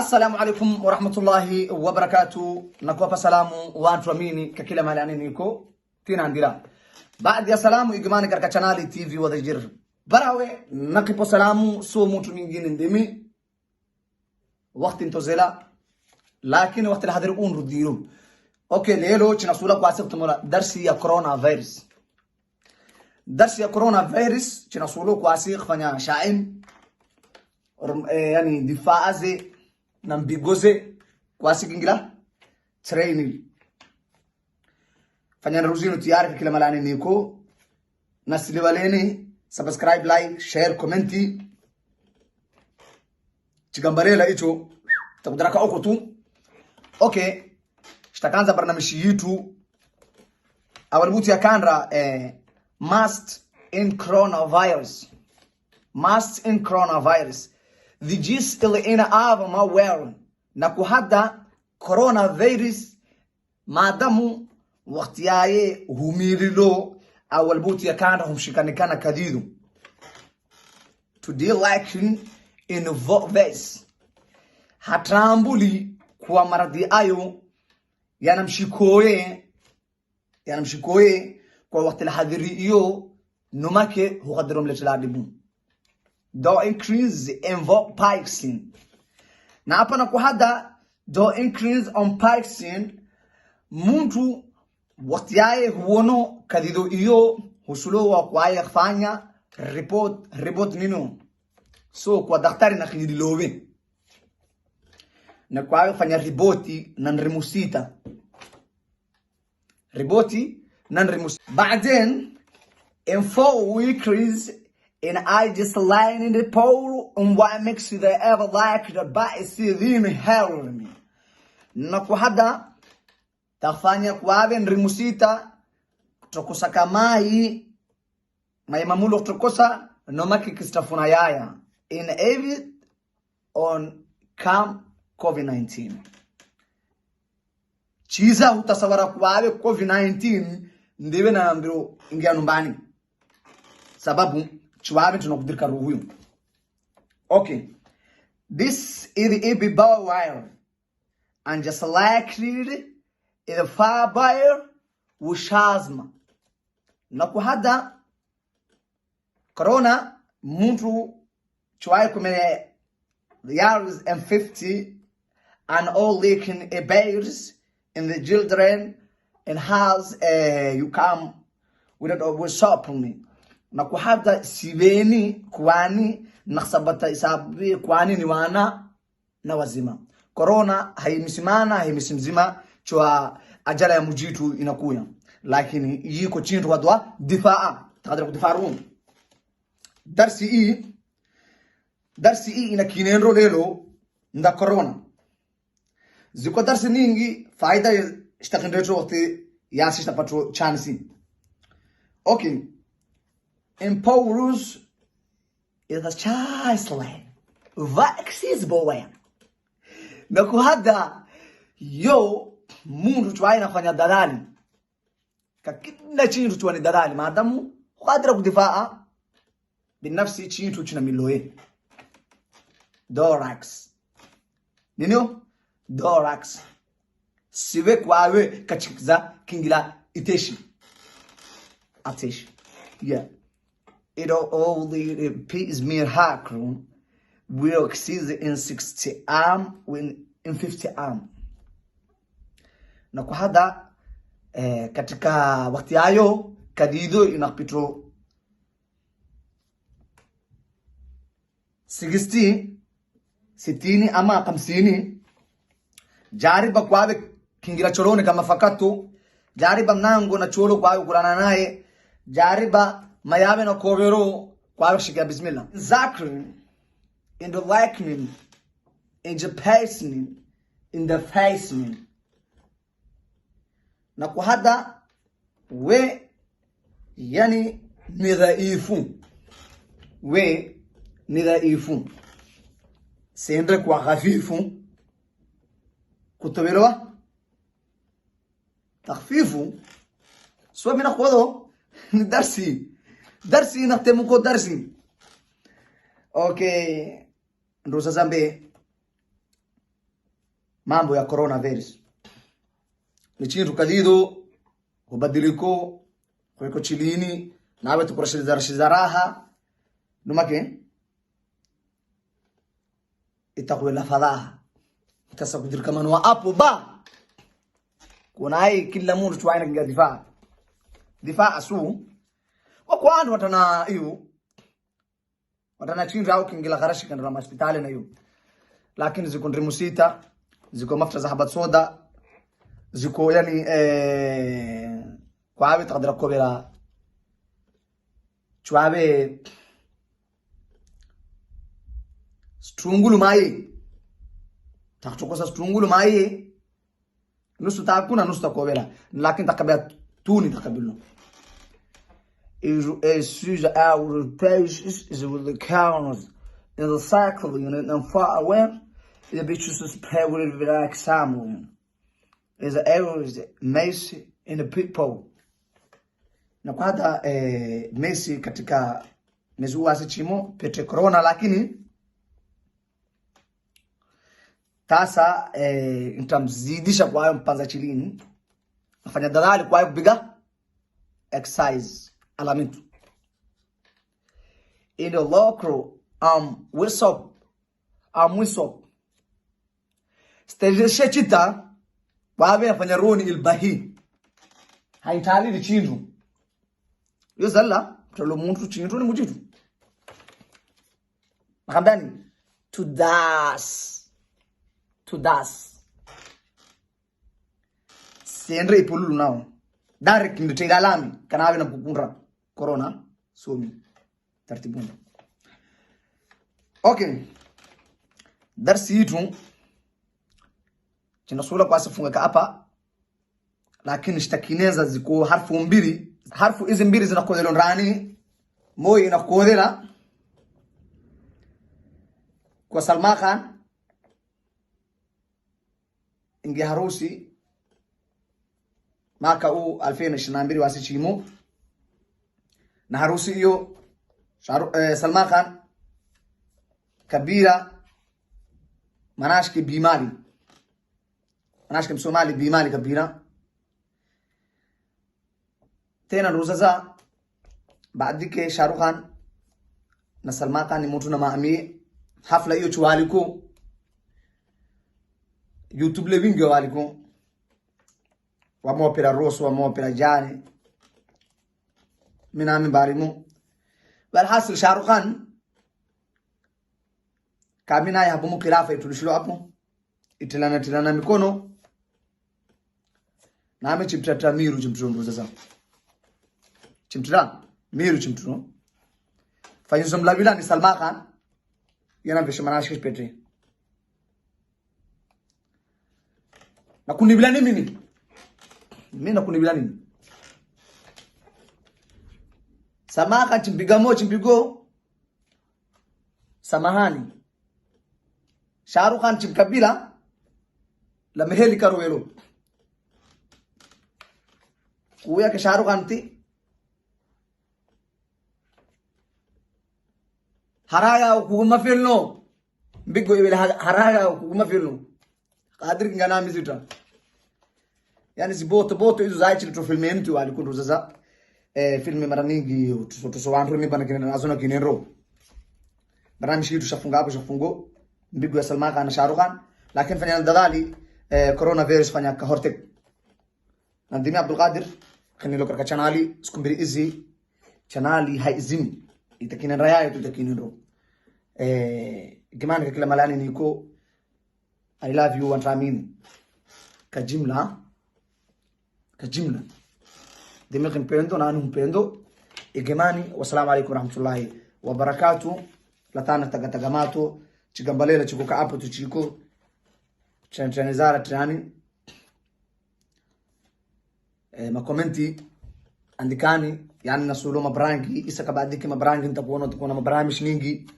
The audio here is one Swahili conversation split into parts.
Assalamu alaikum wa rahmatullahi wa barakatuh. Nakuwapa salamu watu amini kakila mahali niko tina andira. Baada ya salamu igimani katika chanali TV wadhijir. Barawe nakipo salamu so mtu mwingine ndimi wakati ntozela lakini wakati lahadhiri unrudiru. Okay, lelo chinasula kwa asibtumula darsi ya coronavirus. Darsi ya coronavirus chinasulu kwa asik fanya shaim yani difaaze na mbigoze kwa sikingira training fanya ruzino tayari kila malani niko nasiliwaleni subscribe like share commenti chigambarela hicho takudaraka uko tu. Okay, shtakanza barnamishi yitu awalibuti ya kandra must in coronavirus the gist ili ina ava mawel na kuhada coronavirus maadamu wakti yaye humililo awalibuti ya kandra humshikanikana kadidu to deal like in this hatrambuli kwa maradi ayo yanamshikoye kwa wakti lahadhiri iyo numake hukadirom letiladibu do increase invoke pixin na hapa na kuhada do increase on pixin muntu wakti yaye huono kadido iyo husulowa kwa ya kufanya report nino so kwa daktari na khililowe na kwa fanya riboti na nrimusita بعدين in 4 weeks and I just lying in the pole and what makes you ever like the body sitting helping me na kuhada tafanya kwawe nrimusita kutokosa kamai mamulo kutokosa no maki kistafuna yaya in every on come COVID-19 chiza hutasawara kwawe COVID-19 ndiwe na ambiro ingia numbani sababu chwabe tunakudirika ruhuyu. Okay, this is the EB bow wire and just like it is far buyer ushazma na kuhada corona muntu chwae kumene years and 50 and all leaking a bears in the children and has you come with supplement na kuhada sibeni kwani nasabata isabi kwani ni wana na wazima corona haimisimana haimisimzima chwa ajala ya mujitu inakuya lakini yiko chintu wadwa difaa takadra kudifaru darsi hii ina kinenro lelo nda corona ziko darsi ningi faida ishtakindrecho wakti yasi ishtapato chansi. Okay, in Paulus is a chancellor vaccines boy na kuhada yo mundu chwaina fanya dalali kakina chintu chwani dalali maadamu qadra kudifaa binafsi chintu china miloe dorax nino dorax siwe kwawe kachikiza kingila iteshi ateshi yeah it all the peace mere hakron will exceed in 60 arm when in 50 arm na kwa hada katika wakati hayo kadido inapitro 60 ama 50 jariba kwawe kingira cholone kama fakato jariba mnango na cholo kwawe kulana naye jariba mayabe na kovero kwawe shika bismillah zakrin in the likening in the passing in the facing na kuhada we yani ni dhaifu sendre kwa hafifu kutoberoa takhfifu so mina khodo darsi nahtemu ko darsi. Okay, ndosa zambe mambo ya coronavirus. Ni chintu kadido hubadiliko kwa chilini nawe tukurashiriza raha numake itakuwa fadhaha tasa kudir kama wa apo ba kuna hai kila mtu tuaina kinga difaa asu wa kwani watana hiyo watana chintu au kingila kharashi kana hospitali na hiyo lakini ziko ndrimu sita ziko mafuta za habat soda ziko yani kwa hawe taqdira kobera chwabe strungulu mai takuchokosa strungulu mai nusu takuna nusu takobera lakini takabia tuni takabilu is our page is with the counters in the cycle unit and far away the bitches is pay with relax family is the areas Messi in the people na kwa hata Messi katika mezua sichimo pete corona lakini tasa nitamzidisha kwa hayo mpanza chilini afanya dalali kwa hayo kupiga exercise alamitu in the local wisop stage shechita babe afanya roni ilbahi haitali ni chindu yozalla tolo muntu chindu ni mujitu makambani to das siendre ipululu nao direct nditenga lami kanawe na kukundra corona somi tartibunda okay darsi yitu tunasula kwa sifunga hapa lakini shtakineza ziko harfu mbili harfu hizi mbili zinakodela ndani moyo inakodela kwa Salma Khan ingi harusi mwaka huu 2022 wasichimo na harusi hiyo Salma Khan kabira manashki bimali manashki msomali bimali kabira tena ruzaza baadike Shahrukh Khan na Salma Khan ni mtu na maami hafla hiyo chualiko YouTube le wingi waliko wamopera roso wamopera jani minami barimu bal hasil Shahrukh Khan kamina ya hapo khilafa itulishilo hapo itilana mikono na amechimtata miru chimtundu sasa chimtira miru chimtundu fanyizo mlabila ni Salma Khan yana visho manashiki pete na kunibila nini mimi na kunibila nini Salma Khan chimpigo samahani Shahrukh Khan chimkabila la meheli karowelo kuya ke Shahrukh Khan ti haraya ukuguma filno mbigo ibele haraya ukuguma filno qaadir ngana mizita yani ziboto hizo zaichi to filmento alikundu sasa filme mara nyingi tuso wantu mimi bana kinena nazona kinero barani shi tushafunga hapo shafungo mbigo ya Salma Khan na Shahrukh Khan lakini fanya dalali coronavirus fanya kahortek nandimi Abdul Qaadir khanilo karka chanali skumbiri izi chanali haizim itakina raya tutakiniro gimana kila malani niko I love you and ramin kajimla dimi mpendo na anu mpendo igemani wassalamu alaykum warahmatullahi wabarakatuh latana tagatagamato chigambalela chikuka hapo tuchiko chanezara trani makomenti andikani yani nasulo mabrangi isa kabadiki mabrangi nitakuona tukona mabramish nyingi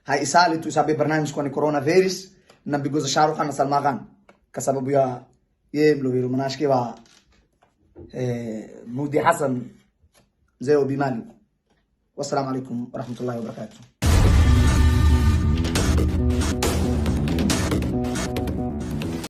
hai isali tu sababu barnamij kwa ni coronavirus na bigoza Shahrukh Khan na Salma Khan kwa sababu ya ye mlo manashki wa mudi Hassan zeo bimali wassalamu alaykum warahmatullahi wabarakatuh